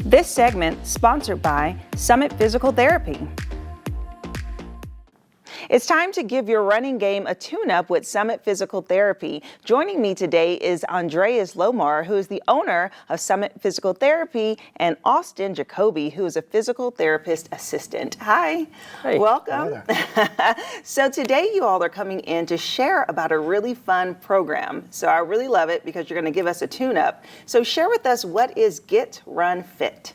This segment sponsored by Summit Physical Therapy. It's time to give your running game a tune-up with Summit Physical Therapy. Joining me today is Andreas Lohmar, who is the owner of Summit Physical Therapy, and Austin Jacoby, who is a physical therapist assistant. Hi. Hey. Welcome. So today you all are coming in to share about a really fun program. So I really love it because you're going to give us a tune-up. So share with us, what is Get Run Fit?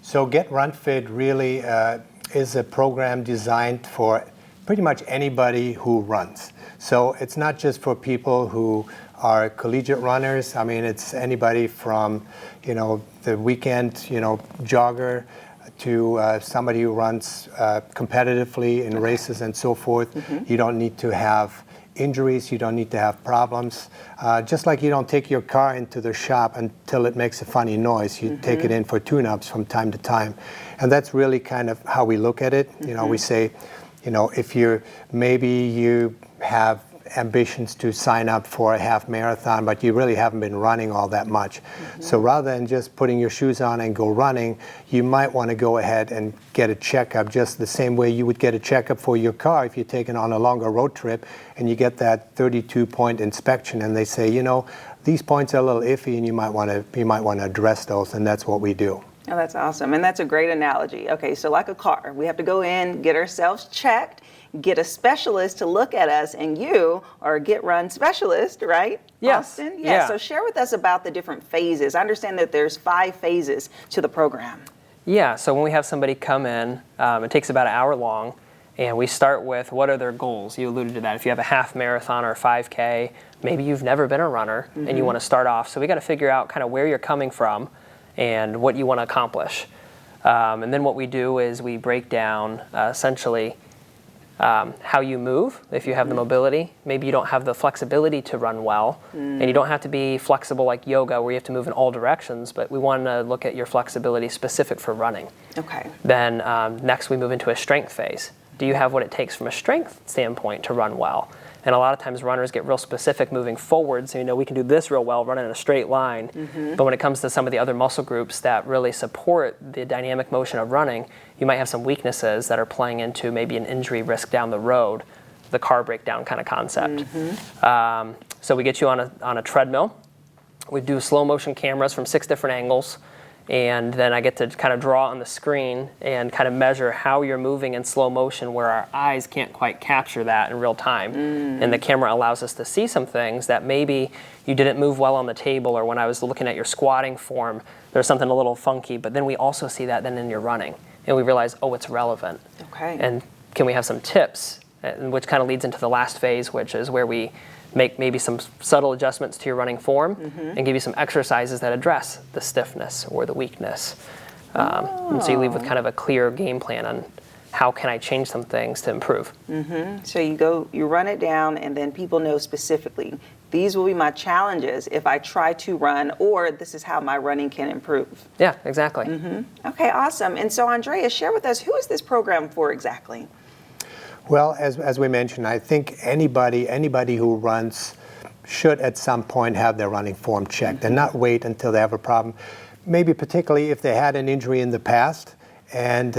So Get Run Fit really is a program designed for pretty much anybody who runs. So it's not just for people who are collegiate runners. I mean, it's anybody from, the weekend, jogger to somebody who runs competitively in races and so forth. Mm-hmm. You don't need to have injuries, you don't need to have problems. Just like you don't take your car into the shop until it makes a funny noise, you take it in for tune-ups from time to time. And that's really kind of how we look at it. We say, if maybe you have ambitions to sign up for a half marathon, but you really haven't been running all that much. So rather than just putting your shoes on and go running, you might want to go ahead and get a checkup just the same way you would get a checkup for your car if you're taking on a longer road trip and you get that 32-point inspection and they say, these points are a little iffy and you might want to address those, and that's what we do. Oh, that's awesome. And that's a great analogy. Okay, so like a car, we have to go in, get ourselves checked, get a specialist to look at us, and you are a Get Run specialist, right? Yes. Austin? Yeah. So share with us about the different phases. I understand that there's 5 phases to the program. Yeah, so when we have somebody come in, it takes about an hour long, and we start with what are their goals. You alluded to that. If you have a half marathon or a 5K, maybe you've never been a runner and you want to start off. So we got to figure out kind of where you're coming from and what you want to accomplish. And then what we do is we break down essentially how you move. If you have the mobility, maybe you don't have the flexibility to run well, and you don't have to be flexible like yoga where you have to move in all directions, but we want to look at your flexibility specific for running. Okay. Then next we move into a strength phase. Do you have what it takes from a strength standpoint to run well? And a lot of times runners get real specific moving forward, so we can do this real well, running in a straight line. But when it comes to some of the other muscle groups that really support the dynamic motion of running, you might have some weaknesses that are playing into maybe an injury risk down the road, the car breakdown kind of concept. So we get you on a treadmill. We do slow motion cameras from 6 different angles. And then I get to kind of draw on the screen and kind of measure how you're moving in slow motion where our eyes can't quite capture that in real time. And the camera allows us to see some things that maybe you didn't move well on the table, or when I was looking at your squatting form, there's something a little funky, but then we also see that then in your running. And we realize, oh, it's relevant. Okay. And can we have some tips, which kind of leads into the last phase, which is where we make maybe some subtle adjustments to your running form and give you some exercises that address the stiffness or the weakness. And so you leave with kind of a clear game plan on how can I change some things to improve. So you run it down, and then people know specifically, these will be my challenges if I try to run, or this is how my running can improve. Yeah, exactly. Okay, awesome. And so Andreas, share with us, who is this program for exactly? Well, as we mentioned, I think anybody who runs should at some point have their running form checked and not wait until they have a problem. Maybe particularly if they had an injury in the past and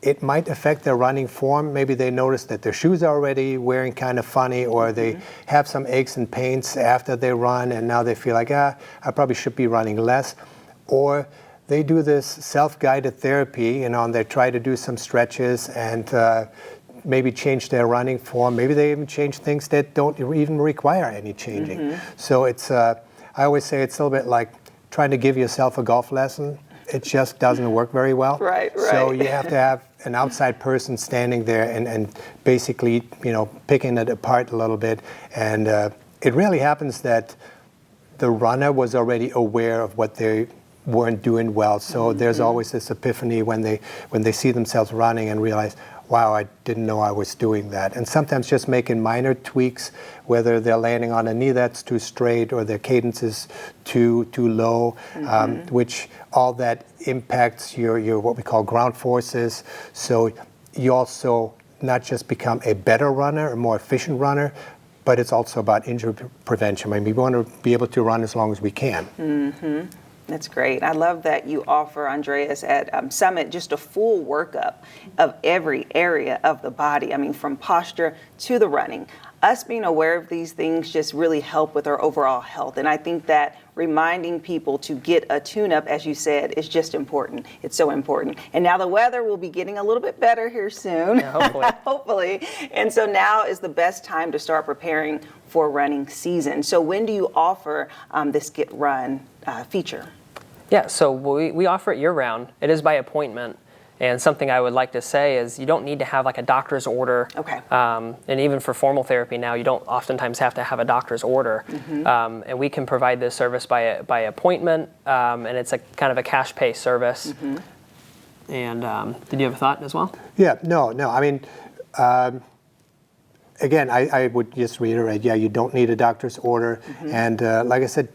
it might affect their running form. Maybe they notice that their shoes are already wearing kind of funny, or they have some aches and pains after they run and now they feel like, I probably should be running less. Or they do this self-guided therapy, and they try to do some stretches and maybe change their running form. Maybe they even change things that don't even require any changing. So it's, I always say it's a little bit like trying to give yourself a golf lesson. It just doesn't work very well. Right. So you have to have an outside person standing there and basically, picking it apart a little bit. And it really happens that the runner was already aware of what they weren't doing well. So there's always this epiphany when they see themselves running and realize, wow, I didn't know I was doing that. And sometimes just making minor tweaks, whether they're landing on a knee that's too straight or their cadence is too low, which all that impacts your what we call ground forces. So you also not just become a better runner, a more efficient runner, but it's also about injury prevention. I mean, we want to be able to run as long as we can. That's great. I love that you offer, Andreas, at Summit just a full workup of every area of the body. I mean, from posture to the running. Us being aware of these things just really help with our overall health. And I think that reminding people to get a tune-up, as you said, is just important. It's so important. And now the weather will be getting a little bit better here soon. Yeah, hopefully. Hopefully. And so now is the best time to start preparing for running season. So when do you offer this Get Run feature? Yeah, so we offer it year-round. It is by appointment. And something I would like to say is you don't need to have like a doctor's order. Okay. And even for formal therapy now, you don't oftentimes have to have a doctor's order. And we can provide this service by appointment, and it's a kind of a cash pay service. And did you have a thought as well? Yeah, no. I mean, again, I would just reiterate, yeah, you don't need a doctor's order. And like I said,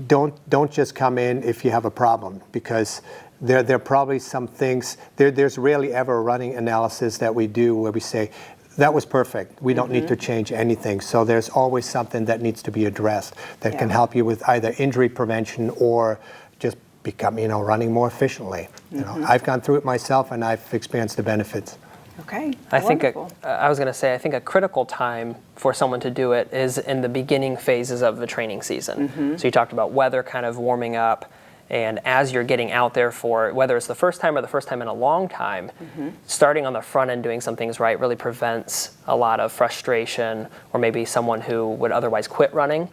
don't just come in if you have a problem, because there are probably some things, there's rarely ever a running analysis that we do where we say, that was perfect, we don't need to change anything. So there's always something that needs to be addressed that can help you with either injury prevention or just become, running more efficiently. I've gone through it myself and I've experienced the benefits. Okay, I think wonderful. I was going to say, I think a critical time for someone to do it is in the beginning phases of the training season. So you talked about weather kind of warming up. And as you're getting out there for, whether it's the first time or the first time in a long time, starting on the front end doing some things right really prevents a lot of frustration, or maybe someone who would otherwise quit running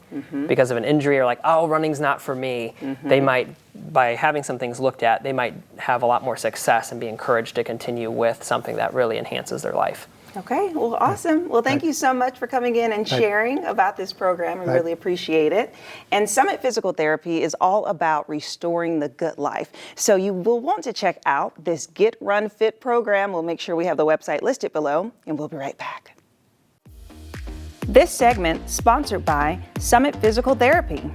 because of an injury, or like, oh, running's not for me. They might, by having some things looked at, they might have a lot more success and be encouraged to continue with something that really enhances their life. Okay, well, awesome. Well, thank you so much for coming in and sharing about this program. I really appreciate it. And Summit Physical Therapy is all about restoring the good life. So you will want to check out this Get Run Fit program. We'll make sure we have the website listed below, and we'll be right back. This segment sponsored by Summit Physical Therapy.